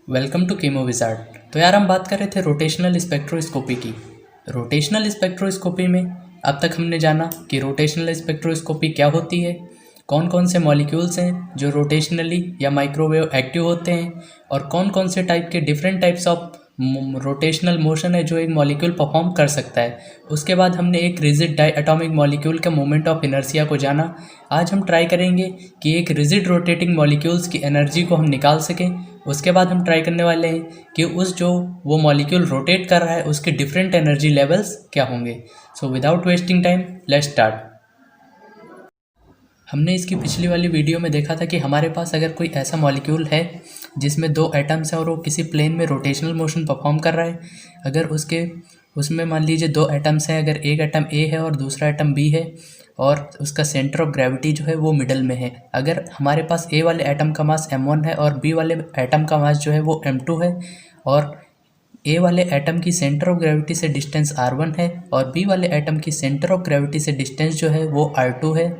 Welcome to chemo wizard. तो यार हम बात कर रहे थे रोटेशनल स्पेक्ट्रोस्कोपी की। रोटेशनल स्पेक्ट्रोस्कोपी में अब तक हमने जाना कि रोटेशनल स्पेक्ट्रोस्कोपी क्या होती है, कौन कौन से मॉलिक्यूल्स हैं जो रोटेशनली या माइक्रोवेव एक्टिव होते हैं, और कौन कौन से टाइप के different types of rotational motion है जो एक मॉलिक्यूल परफॉर्म कर सकता है। उसके बाद हमने एक रिजिड डाई एटॉमिक मॉलिक्यूल के मोमेंट ऑफ इनर्शिया को जाना। आज हम ट्राई करेंगे कि एक रिजिड रोटेटिंग मॉलिक्यूल्स की एनर्जी को हम निकाल सकें। उसके बाद हम ट्राई करने वाले हैं कि उस जो वो मॉलिक्यूल रोटेट कर रहा है उसके डिफरेंट एनर्जी लेवल्स क्या होंगे। So without wasting time let's start. हमने इसकी पिछली वाली वीडियो में देखा था कि हमारे पास अगर कोई ऐसा मॉलिक्यूल है जिसमें दो एटम्स हैं और वो किसी प्लेन में रोटेशनल मोशन परफॉर्म कर रहा है, अगर उसमें मान लीजिए दो एटम्स हैं, अगर एक एटम ए है और दूसरा एटम बी है और उसका सेंटर ऑफ ग्रेविटी जो है वो मिडल में है। अगर हमारे पास ए वाले एटम का मास m1 है और बी वाले एटम का मास जो है वो m2 है, और ए वाले एटम की सेंटर ऑफ ग्रेविटी से डिस्टेंस r1 है और बी वाले एटम की सेंटर ऑफ ग्रेविटी से डिस्टेंस जो है वो r2 है,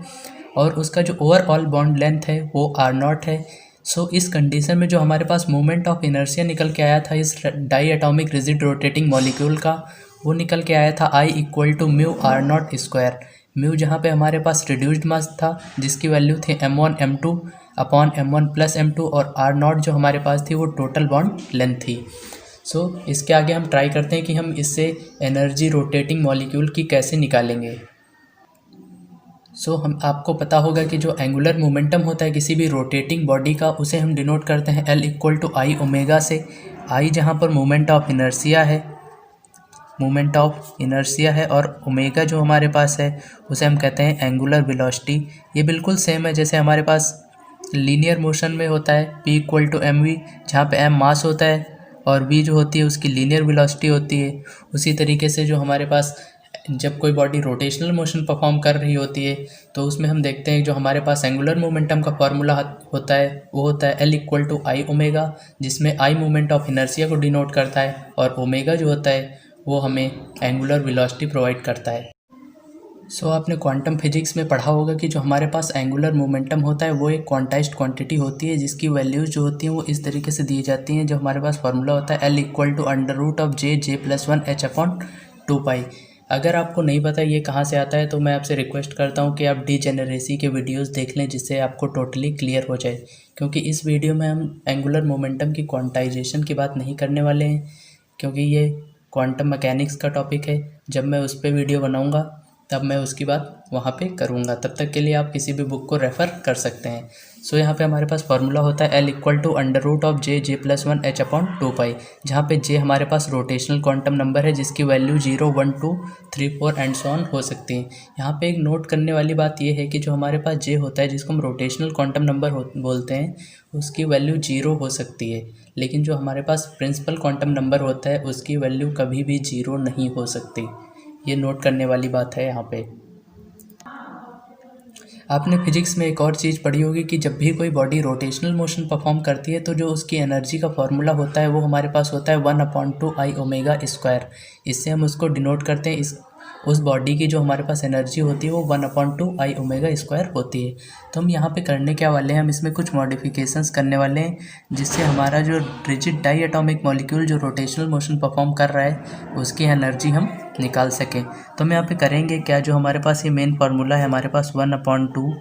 और उसका जो ओवरऑल बॉन्ड लेंथ है वो r0 है। सो इस कंडीशन में जो हमारे पास मोमेंट ऑफ इनर्शिया निकल के आया था इस diatomic rigid rotating molecule का, वो निकल के आया था I equal to mu r0 square. Mu जहाँ पे हमारे पास रिड्यूस्ड मास था जिसकी वैल्यू थी m1 m2 upon m1 plus m2, और r0 जो हमारे पास थी वो टोटल बॉन्ड लेंथ थी। सो इसके आगे हम ट्राई करते हैं कि हम इससे एनर्जी रोटेटिंग मॉलिक्यूल की कैसे निकालेंगे। हम आपको पता होगा कि जो एंगुलर मोमेंटम होता है किसी भी रोटेटिंग बॉडी का, उसे हम डिनोट करते हैं L equal to I omega से। आई जहाँ पर मोमेंट ऑफ इनर्शिया है और ओमेगा जो हमारे पास है उसे हम कहते हैं एंगुलर वेलोसिटी। ये बिल्कुल सेम है जैसे हमारे पास लीनियर मोशन में होता है P equal to M V, जहाँ पे m मास होता है और v जो होती है उसकी लीनियर वेलोसिटी होती है। उसी तरीके से जो हमारे पास जब कोई बॉडी रोटेशनल मोशन परफॉर्म कर रही होती है तो उसमें हम देखते हैं जो हमारे पास एंगुलर मोमेंटम का फॉर्मूला होता है वो होता है L equal to I omega, जिसमें I मोमेंट ऑफ इनर्शिया को डिनोट करता है और ओमेगा जो होता है वो हमें एंगुलर वेलोसिटी प्रोवाइड करता है। आपने क्वांटम फिजिक्स में पढ़ा होगा कि जो हमारे पास एंगुलर मोमेंटम होता है वो एक क्वांटाइज्ड क्वांटिटी होती है जिसकी वैल्यूज़ जो होती हैं वो इस तरीके से दी जाती हैं। जो हमारे पास फार्मूला होता है L equal to under root of J plus 1 h upon 2 pi. अगर आपको नहीं पता ये कहाँ से आता है तो मैं आपसे रिक्वेस्ट करता हूँ कि आप डीजेनरेसी के वीडियोस देख लें जिससे आपको टोटली क्लियर हो जाए, क्योंकि इस वीडियो में हम एंगुलर मोमेंटम की क्वांटाइजेशन की बात नहीं करने वाले हैं क्योंकि ये क्वांटम मैकेनिक्स का टॉपिक है। जब मैं उस पर वीडियो बनाऊँगा तब मैं उसकी बात वहाँ पे करूँगा, तब तक के लिए आप किसी भी बुक को रेफ़र कर सकते हैं। यहाँ पे हमारे पास फार्मूला होता है L equal to under root of J plus 1 h upon 2 pi, जहाँ पे जे हमारे पास रोटेशनल क्वांटम नंबर है जिसकी वैल्यू 0 1 2 3 4 एंड सो ऑन हो सकती है। यहाँ पे एक नोट करने वाली बात यह है कि जो हमारे पास जे होता है जिसको हम रोटेशनल क्वांटम नंबर बोलते हैं उसकी वैल्यू 0 हो सकती है, लेकिन जो हमारे पास प्रिंसिपल क्वांटम नंबर होता है उसकी वैल्यू कभी भी 0 नहीं हो सकती। ये नोट करने वाली बात है यहाँ पे। आपने फिजिक्स में एक और चीज़ पढ़ी होगी कि जब भी कोई बॉडी रोटेशनल मोशन परफॉर्म करती है तो जो उसकी एनर्जी का फॉर्मूला होता है वो हमारे पास होता है 1/2 आई ओमेगा स्क्वायर। इससे हम उसको डिनोट करते हैं उस बॉडी की जो हमारे पास एनर्जी होती है वो 1/2 आई ओमेगा स्क्वायर होती है। तो हम यहाँ पे करने क्या वाले हैं, हम इसमें कुछ मॉडिफिकेशंस करने वाले हैं जिससे हमारा जो रिजिड डाई एटॉमिक मॉलिक्यूल जो रोटेशनल मोशन परफॉर्म कर रहा है उसकी एनर्जी हम निकाल सकें। तो हम यहाँ पे करेंगे क्या, जो हमारे पास ये मेन फार्मूला है हमारे पास 1/2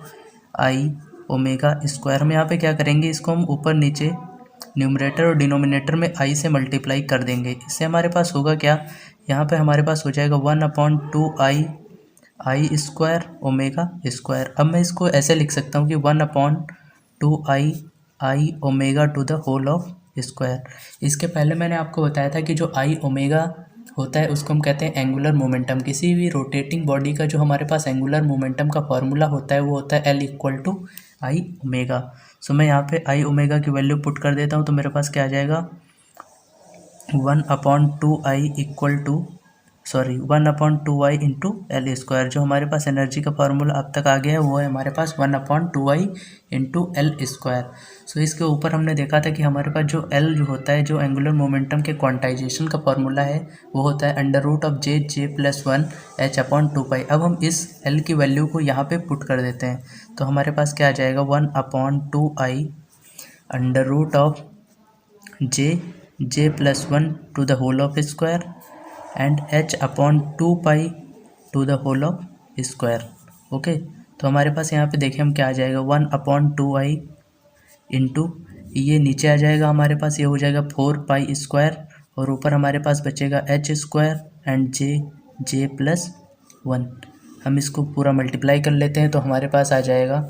आई ओमेगा स्क्वायर, हम यहाँ पे क्या करेंगे इसको हम ऊपर नीचे न्यूमरेटर और डिनोमिनेटर में आई से मल्टीप्लाई कर देंगे। इससे हमारे पास होगा क्या, यहाँ पे हमारे पास हो जाएगा 1/2 आई स्क्वायर ओमेगा स्क्वायर। अब मैं इसको ऐसे लिख सकता हूँ कि 1/2 I omega to the whole of square. इसके पहले मैंने आपको बताया था कि जो आई ओमेगा होता है उसको हम कहते हैं एंगुलर मोमेंटम। किसी भी रोटेटिंग बॉडी का जो हमारे पास एंगुलर मोमेंटम का फॉर्मूला होता है वो होता है L equal to I omega. मैं यहाँ पे आई ओमेगा की वैल्यू पुट कर देता हूँ तो मेरे पास क्या आ जाएगा 1/2 I equal to 1/2 I into L square. जो हमारे पास एनर्जी का फार्मूला अब तक आ गया है वो है हमारे पास 1/2 आई इंटू एल स्क्वायर। इसके ऊपर हमने देखा था कि हमारे पास जो एल जो होता है जो एंगुलर मोमेंटम के क्वांटाइजेशन का फार्मूला है वो होता है under root of J plus 1 h upon 2 pi. अब हम इस एल की वैल्यू को यहाँ पे पुट कर देते हैं तो हमारे पास क्या आ जाएगा 1/2 I under root of J plus 1 to the whole of square and h upon 2 pi to the whole of square. Okay, तो हमारे पास यहाँ पे देखें हम क्या आ जाएगा 1 अपॉन 2i इंटू ये नीचे आ जाएगा हमारे पास, ये हो जाएगा 4 पाई स्क्वायर और ऊपर हमारे पास बचेगा h square and J plus 1। हम इसको पूरा मल्टीप्लाई कर लेते हैं तो हमारे पास आ जाएगा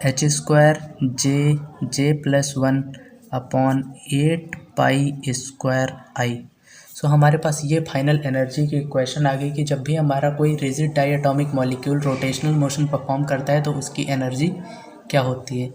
एच स्क्वायर जे प्लस 1 अपॉन 8 पाई स्क्वायर आई। सो हमारे पास ये फाइनल एनर्जी की इक्वेशन आ गई कि जब भी हमारा कोई rigid diatomic molecule rotational motion perform करता है तो उसकी एनर्जी क्या होती है।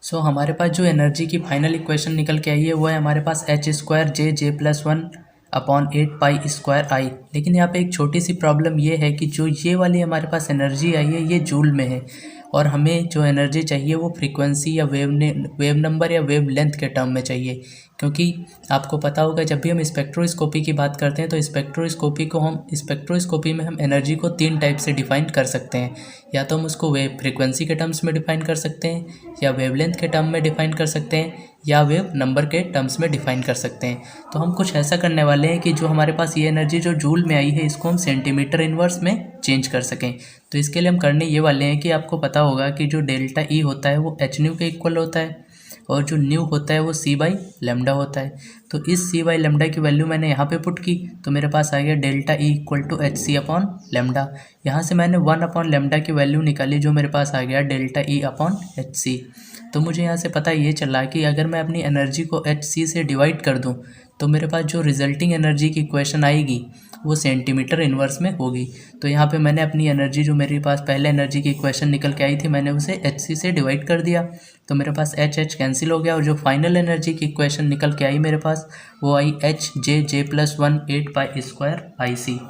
सो हमारे पास जो एनर्जी की फाइनल इक्वेशन निकल के आई है वो है हमारे पास एच स्क्वायर जे प्लस 1 अपॉन 8 पाई स्क्वायर आई। लेकिन यहाँ पे एक छोटी सी प्रॉब्लम ये है कि जो ये वाली हमारे पास एनर्जी आई है ये जूल में है और हमें जो एनर्जी चाहिए वो फ्रीक्वेंसी या वेव नंबर या वेव लेंथ के टर्म में चाहिए, क्योंकि आपको पता होगा जब भी हम स्पेक्ट्रोस्कोपी की बात करते हैं तो स्पेक्ट्रोस्कोपी में हम एनर्जी को 3 टाइप से डिफाइन कर सकते हैं। या तो हम उसको वेव फ्रीक्वेंसी के टर्म्स में डिफाइन कर सकते हैं, या वेव लेंथ के टर्म में डिफाइन कर सकते हैं, या वेव नंबर के टर्म्स में डिफाइन कर सकते हैं। तो हम कुछ ऐसा करने वाले हैं कि जो हमारे पास ये एनर्जी जो जूल में आई है इसको हम सेंटीमीटर इन्वर्स में चेंज कर सकें। तो इसके लिए हम करने ये वाले हैं कि आपको पता होगा कि जो डेल्टा ई होता है वो एच न्यू के इक्वल होता है और जो न्यू होता है वो सी बाई लेमडा होता है। तो इस सी बाई लेमडा की वैल्यू मैंने यहाँ पे पुट की तो मेरे पास आ गया delta E equal to H C upon lambda. यहाँ से मैंने 1 अपॉन लेमडा की वैल्यू निकाली जो मेरे पास आ गया delta E upon H C. तो मुझे यहाँ से पता ये चला कि अगर मैं अपनी एनर्जी को एच सी से डिवाइड कर दूँ तो मेरे पास जो रिजल्टिंग एनर्जी की इक्वेशन आएगी वो सेंटीमीटर इन्वर्स में होगी। तो यहाँ पे मैंने अपनी एनर्जी जो मेरे पास पहले एनर्जी की इक्वेशन निकल के आई थी मैंने उसे एच सी से डिवाइड कर दिया तो मेरे पास एच कैंसिल हो गया और जो फाइनल एनर्जी की इक्वेशन निकल के आई मेरे पास वो I H J plus 1 8 pi square I C.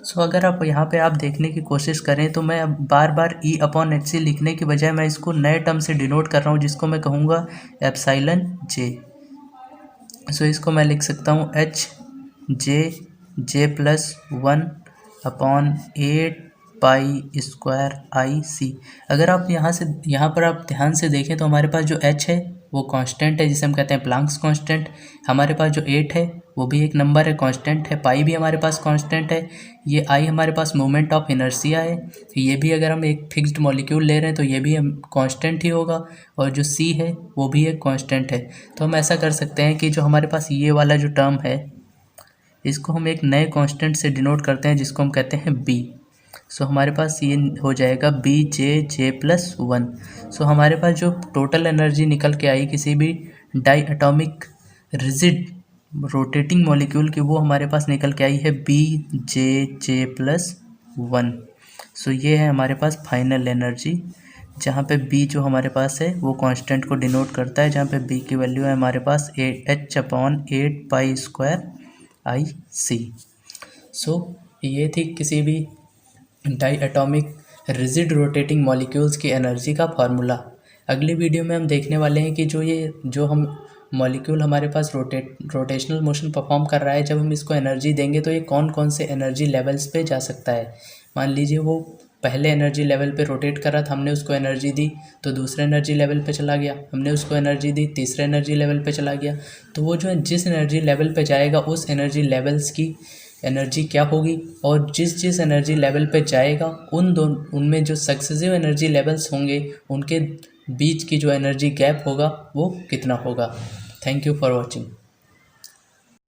So अगर आप यहाँ पे आप देखने की कोशिश करें तो मैं अब बार बार ई अपॉन एच सी लिखने की बजाय मैं इसको नए टर्म से डिनोट कर रहा हूँ जिसको मैं कहूँगा एप्साइलन जे। सो इसको मैं लिख सकता हूँ H J plus 1 upon 8 pi square I C. अगर आप यहाँ पर आप ध्यान से देखें तो हमारे पास जो एच है वो कांस्टेंट है जिसे हम कहते हैं प्लांक्स कांस्टेंट। हमारे पास जो 8 है वो भी एक नंबर है, कांस्टेंट है। पाई भी हमारे पास कांस्टेंट है। ये आई हमारे पास मोमेंट ऑफ इनर्शिया है, ये भी अगर हम एक फिक्स्ड मॉलिक्यूल ले रहे हैं तो ये भी हम कांस्टेंट ही होगा और जो सी है वो भी एक कांस्टेंट है। तो हम ऐसा कर सकते हैं कि जो हमारे पास ये वाला जो टर्म है इसको हम एक नए कांस्टेंट से डिनोट करते हैं जिसको हम कहते हैं बी। सो हमारे पास ये हो जाएगा बी जे प्लस 1। सो हमारे पास जो टोटल एनर्जी निकल के आई किसी भी diatomic rigid rotating molecule की वो हमारे पास निकल के आई है बी जे प्लस 1। सो ये है हमारे पास फाइनल एनर्जी जहाँ पे बी जो हमारे पास है वो कांस्टेंट को डिनोट करता है, जहाँ पे बी की वैल्यू है हमारे पास H upon 8 pi square I C. So ये थी किसी भी diatomic rigid rotating molecules की एनर्जी का फार्मूला। अगली वीडियो में हम देखने वाले हैं कि जो हम मॉलिक्यूल हमारे पास रोटेशनल मोशन परफॉर्म कर रहा है जब हम इसको एनर्जी देंगे तो ये कौन कौन से एनर्जी लेवल्स पे जा सकता है। मान लीजिए वो पहले एनर्जी लेवल पे रोटेट कर रहा था, हमने उसको एनर्जी दी तो दूसरे एनर्जी लेवल पे चला गया, हमने उसको एनर्जी दी तीसरे एनर्जी लेवल पे चला गया। तो वो जो जिस एनर्जी लेवल पे जाएगा उस एनर्जी लेवल्स की एनर्जी क्या होगी और जिस एनर्जी लेवल पे जाएगा उनमें जो सक्सेसिव एनर्जी लेवल्स होंगे उनके बीच की जो एनर्जी गैप होगा वो कितना होगा। Thank you for watching.